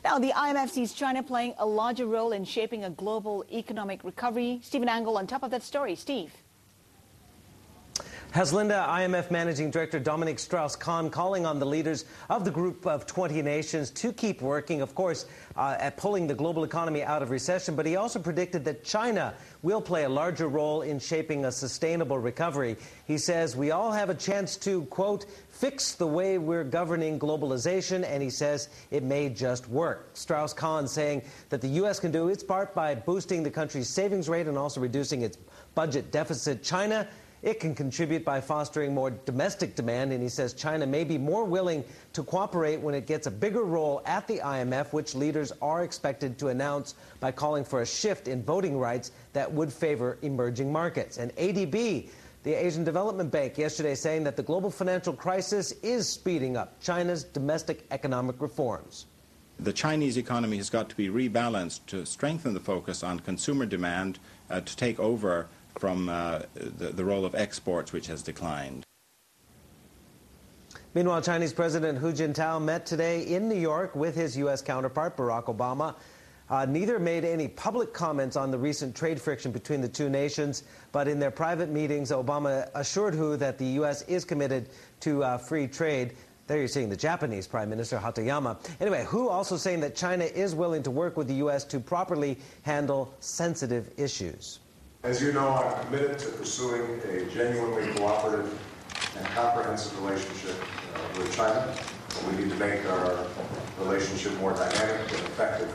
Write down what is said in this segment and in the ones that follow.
Now, the IMF sees China playing a larger role in shaping a global economic recovery. Stephen Angle on top of that story. Steve. Haslinda, IMF Managing Director Dominic Strauss-Kahn calling on the leaders of the group of 20 nations to keep working, of course, at pulling the global economy out of recession. But he also predicted that China will play a larger role in shaping a sustainable recovery. He says we all have a chance to, quote, fix the way we're governing globalization, and he says it may just work. Strauss-Kahn saying that the U.S. can do its part by boosting the country's savings rate and also reducing its budget deficit. China, it can contribute by fostering more domestic demand, and he says China may be more willing to cooperate when it gets a bigger role at the IMF, which leaders are expected to announce by calling for a shift in voting rights that would favor emerging markets. And ADB, the Asian Development Bank, yesterday saying that the global financial crisis is speeding up China's domestic economic reforms. The Chinese economy has got to be rebalanced to strengthen the focus on consumer demand to take over from the role of exports, which has declined. Meanwhile, Chinese President Hu Jintao met today in New York with his U.S. counterpart, Barack Obama. Neither made any public comments on the recent trade friction between the two nations, but in their private meetings, Obama assured Hu that the U.S. is committed to free trade. There you're seeing the Japanese Prime Minister Hatoyama. Anyway, Hu also saying that China is willing to work with the U.S. to properly handle sensitive issues. As you know, I'm committed to pursuing a genuinely cooperative and comprehensive relationship with China. We need to make our relationship more dynamic and effective,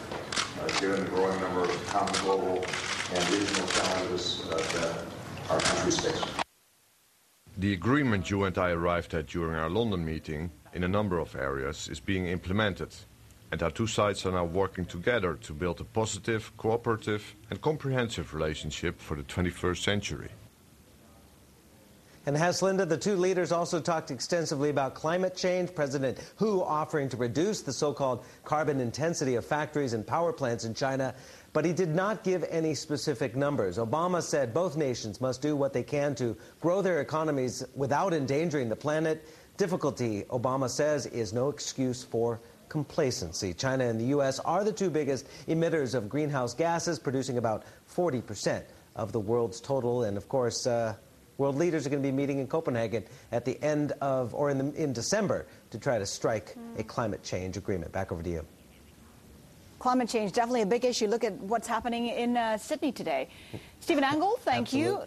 given the growing number of common global and regional challenges that our countries face. The agreement you and I arrived at during our London meeting in a number of areas is being implemented, and our two sides are now working together to build a positive, cooperative and comprehensive relationship for the 21st century. And Haslinda, the two leaders also talked extensively about climate change. President Hu offering to reduce the so-called carbon intensity of factories and power plants in China, but he did not give any specific numbers. Obama said both nations must do what they can to grow their economies without endangering the planet. Difficulty, Obama says, is no excuse for complacency. China and the U.S. are the two biggest emitters of greenhouse gases, producing about 40% of the world's total. And of course, world leaders are going to be meeting in Copenhagen at the end of, or in December, to try to strike a climate change agreement. Back over to you. Climate change, definitely a big issue. Look at what's happening in Sydney today. Stephen Angle, thank you.